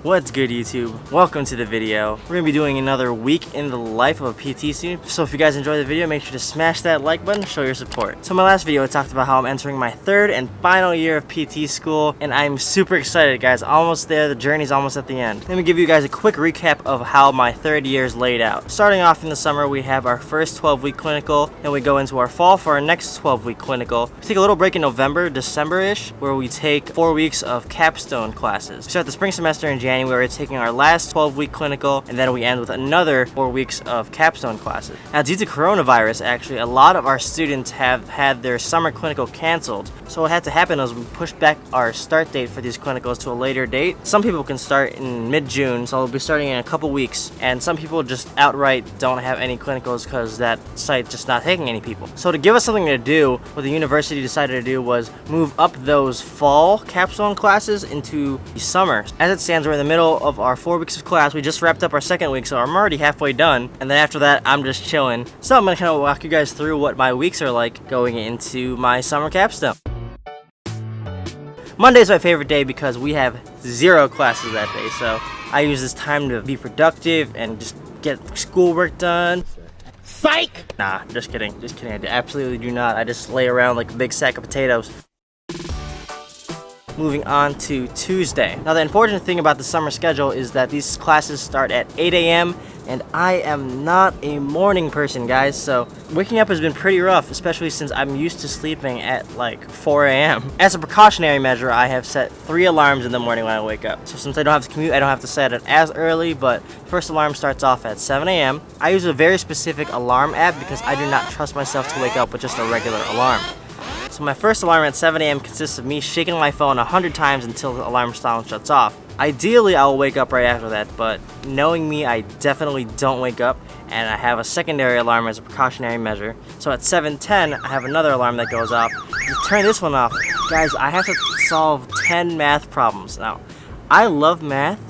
What's good, YouTube? Welcome to the video. We're going to be doing another week in the life of a PT student. So if you guys enjoyed the video, make sure to smash that like button, show your support. So in my last video, I talked about how I'm entering my third and final year of PT school, and I'm super excited, guys. Almost there. The journey's almost at the end. Let me give you guys a quick recap of how my third year is laid out. Starting off in the summer, we have our first 12-week clinical, and we go into our fall for our next 12-week clinical. We take a little break in November, December-ish, where we take 4 weeks of Capstone classes. We start the spring semester in January, taking our last 12-week clinical, and then we end with another 4 weeks of Capstone classes. Now, due to coronavirus, actually, a lot of our students have had their summer clinical canceled. So what had to happen is we pushed back our start date for these clinicals to a later date. Some people can start in mid-June, so we'll be starting in a couple weeks, and some people just outright don't have any clinicals because that site's just not taking any people. So to give us something to do, what the university decided to do was move up those fall Capstone classes into the summer. As it stands, we're in the middle of our 4 weeks of class. We just wrapped up our second week, so I'm already halfway done, and then after that I'm just chilling. So I'm gonna kind of walk you guys through what my weeks are like going into my summer Capstone. Monday's my favorite day because we have 0 classes that day, so I use this time to be productive and just get schoolwork done. Psych! Nah, just kidding, I absolutely do not. I just lay around like a big sack of potatoes. Moving on to Tuesday. Now, the unfortunate thing about the summer schedule is that these classes start at 8 a.m. and I am not a morning person, guys, so waking up has been pretty rough, especially since I'm used to sleeping at like 4 a.m. As a precautionary measure, I have set 3 alarms in the morning when I wake up. So since I don't have to commute, I don't have to set it as early, but first alarm starts off at 7 a.m. I use a very specific alarm app because I do not trust myself to wake up with just a regular alarm. So my first alarm at 7 a.m. consists of me shaking my phone 100 times until the alarm sound shuts off. Ideally, I will wake up right after that, but knowing me, I definitely don't wake up, and I have a secondary alarm as a precautionary measure. So at 7:10, I have another alarm that goes off. To turn this one off, guys, I have to solve 10 math problems. Now, I love math,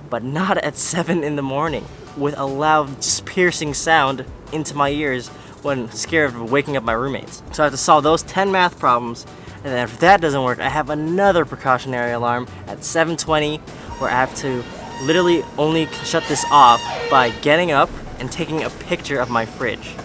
but not at 7 in the morning with a loud, piercing sound into my ears when scared of waking up my roommates. So I have to solve those 10 math problems, and then if that doesn't work, I have another precautionary alarm at 7:20 where I have to literally only shut this off by getting up and taking a picture of my fridge.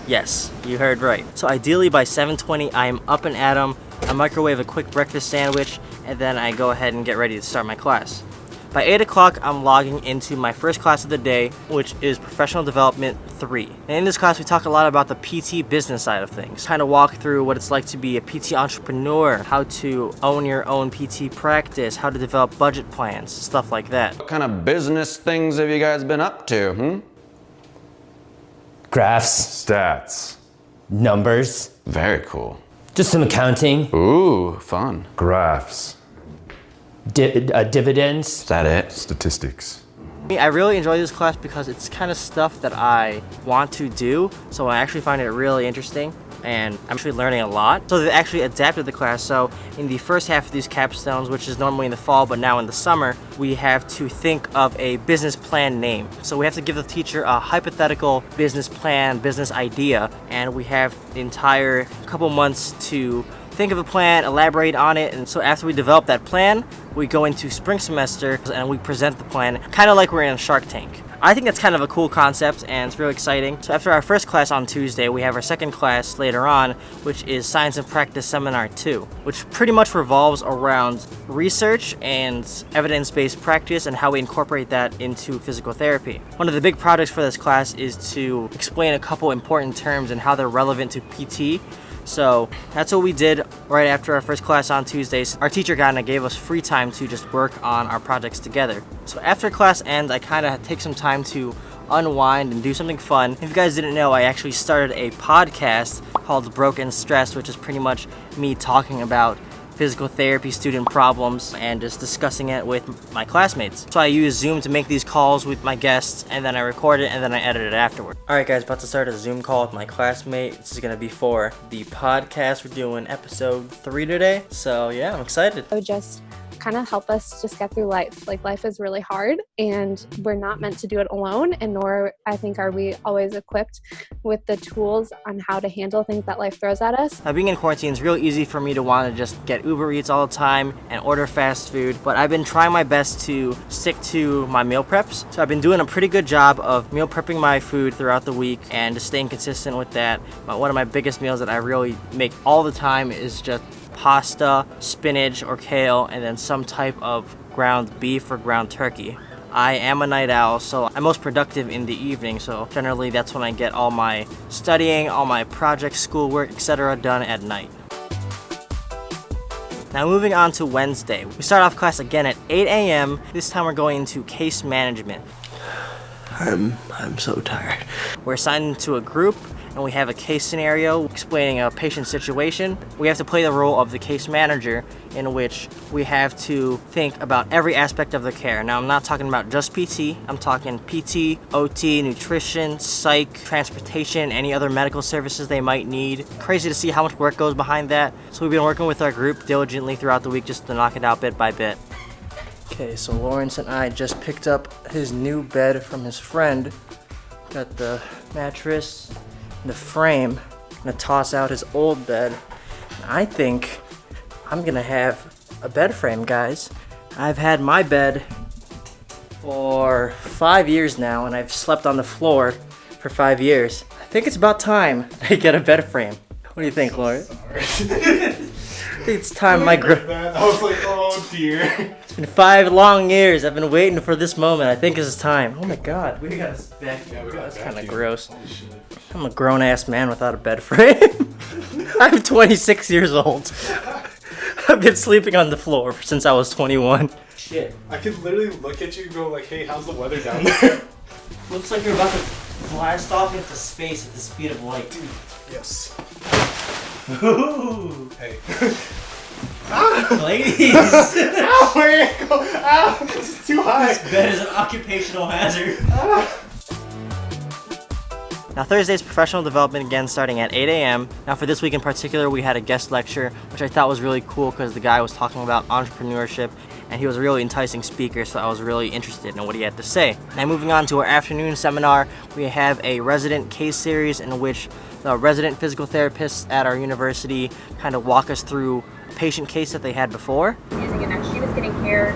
Yes, you heard right. So ideally by 7:20 I am up and at 'em. I microwave a quick breakfast sandwich, and then I go ahead and get ready to start my class. By 8 o'clock, I'm logging into my first class of the day, which is Professional Development 3. And in this class, we talk a lot about the PT business side of things. Kind of walk through what it's like to be a PT entrepreneur, how to own your own PT practice, how to develop budget plans, stuff like that. What kind of business things have you guys been up to, Graphs. Stats. Numbers. Very cool. Just some accounting. Ooh, fun. Graphs. Dividends. Is that it? Statistics. I really enjoy this class because it's kind of stuff that I want to do, so I actually find it really interesting, and I'm actually learning a lot. So they've actually adapted the class, so in the first half of these capstones, which is normally in the fall but now in the summer, we have to think of a business plan name. So we have to give the teacher a hypothetical business plan, business idea, and we have the entire couple months to think of a plan, elaborate on it, and so after we develop that plan, we go into spring semester and we present the plan, kind of like we're in a Shark Tank. I think that's kind of a cool concept and it's really exciting. So after our first class on Tuesday, we have our second class later on, which is Science and Practice Seminar 2, which pretty much revolves around research and evidence-based practice and how we incorporate that into physical therapy. One of the big projects for this class is to explain a couple important terms and how they're relevant to PT. So that's what we did right after our first class on Tuesdays. Our teacher kind of gave us free time to just work on our projects together. So after class ends, I kind of take some time to unwind and do something fun. If you guys didn't know, I actually started a podcast called Broken Stress, which is pretty much me talking about physical therapy student problems and just discussing it with my classmates. So I use Zoom to make these calls with my guests, and then I record it and then I edit it afterward. Alright guys, about to start a Zoom call with my classmate. This is gonna be for the podcast. We're doing episode 3 today. So yeah, I'm excited. So just kind of help us just get through life. Like, life is really hard and we're not meant to do it alone, and nor I think are we always equipped with the tools on how to handle things that life throws at us. Being in quarantine is real easy for me to want to just get Uber Eats all the time and order fast food, but I've been trying my best to stick to my meal preps. So I've been doing a pretty good job of meal prepping my food throughout the week and just staying consistent with that. But one of my biggest meals that I really make all the time is just pasta, spinach or kale, and then some type of ground beef or ground turkey. I am a night owl, so I'm most productive in the evening, so generally that's when I get all my studying, all my projects, schoolwork, etc. done at night. Now moving on to Wednesday. We start off class again at 8 a.m. This time we're going into case management. I'm so tired. We're assigned to a group and we have a case scenario explaining a patient situation. We have to play the role of the case manager, in which we have to think about every aspect of the care. Now I'm not talking about just PT, I'm talking PT, OT, nutrition, psych, transportation, any other medical services they might need. Crazy to see how much work goes behind that. So we've been working with our group diligently throughout the week just to knock it out bit by bit. Okay, so Lawrence and I just picked up his new bed from his friend. Got the mattress, the frame. I'm gonna toss out his old bed. I think I'm gonna have a bed frame, guys. I've had my bed for 5 years now, and I've slept on the floor for 5 years. I think it's about time I get a bed frame. What do you think, Lawrence? I think it's time I was like, oh dear. It's been 5 long years. I've been waiting for this moment. I think it's time. Oh my god, we got a vacuum. Yeah, we got That's a kind of vacuum. gross. Holy shit. I'm a grown-ass man without a bed frame. I'm 26 years old. I've been sleeping on the floor since I was 21. Shit. I could literally look at you and go like, hey, how's the weather down there? Looks like you're about to blast off into space at the speed of light. Dude, yes. Ooh. Hey. Ladies! Ow, where did it go? Ow, it's too high. This bed is an occupational hazard. Now Thursday's professional development again starting at 8 a.m. Now for this week in particular, we had a guest lecture, which I thought was really cool because the guy was talking about entrepreneurship and he was a really enticing speaker, so I was really interested in what he had to say. Now moving on to our afternoon seminar, we have a resident case series in which the resident physical therapists at our university kind of walk us through a patient case that they had before. And that she was getting care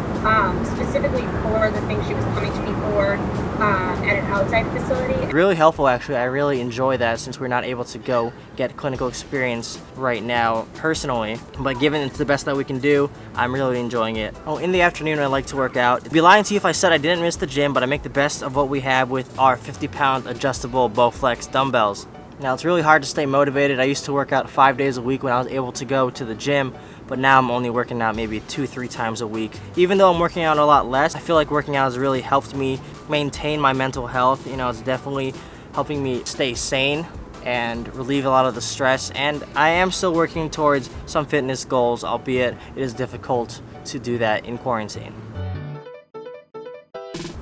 specifically for the thing she was coming to me for at an outside facility. Really helpful, actually. I really enjoy that since we're not able to go get clinical experience right now personally. But given it's the best that we can do, I'm really enjoying it. Oh, in the afternoon, I like to work out. I'd be lying to you if I said I didn't miss the gym, but I make the best of what we have with our 50-pound adjustable Bowflex dumbbells. Now, it's really hard to stay motivated. I used to work out 5 days a week when I was able to go to the gym, but now I'm only working out maybe 2-3 times a week. Even though I'm working out a lot less, I feel like working out has really helped me maintain my mental health. You know, it's definitely helping me stay sane and relieve a lot of the stress. And I am still working towards some fitness goals, albeit it is difficult to do that in quarantine.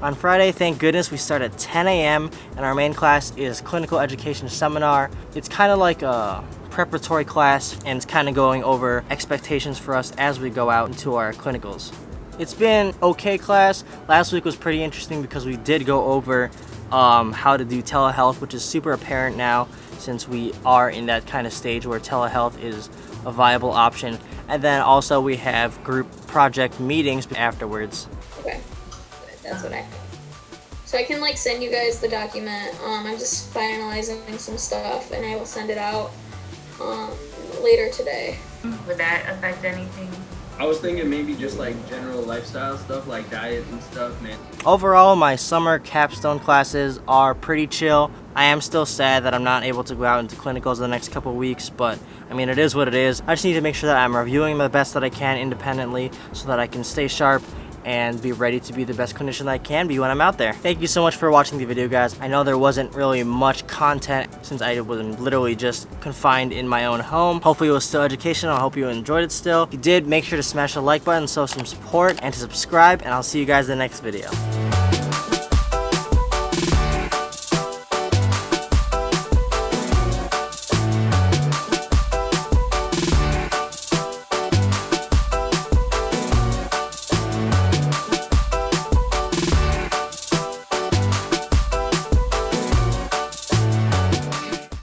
On Friday, thank goodness, we start at 10 a.m. and our main class is Clinical Education Seminar. It's kind of like a preparatory class and it's kind of going over expectations for us as we go out into our clinicals. It's been okay class. Last week was pretty interesting because we did go over how to do telehealth, which is super apparent now since we are in that kind of stage where telehealth is a viable option. And then also we have group project meetings afterwards. Okay, that's what I think. So I can like send you guys the document. I'm just finalizing some stuff and I will send it out later today. Would that affect anything? I was thinking maybe just like general lifestyle stuff like diet and stuff, man. Overall, my summer capstone classes are pretty chill. I am still sad that I'm not able to go out into clinicals the next couple weeks, but I mean, it is what it is. I just need to make sure that I'm reviewing the best that I can independently so that I can stay sharp and be ready to be the best clinician that I can be when I'm out there. Thank you so much for watching the video, guys. I know there wasn't really much content since I was literally just confined in my own home. Hopefully it was still educational. I hope you enjoyed it still. If you did, make sure to smash the like button, show some support, and to subscribe, and I'll see you guys in the next video.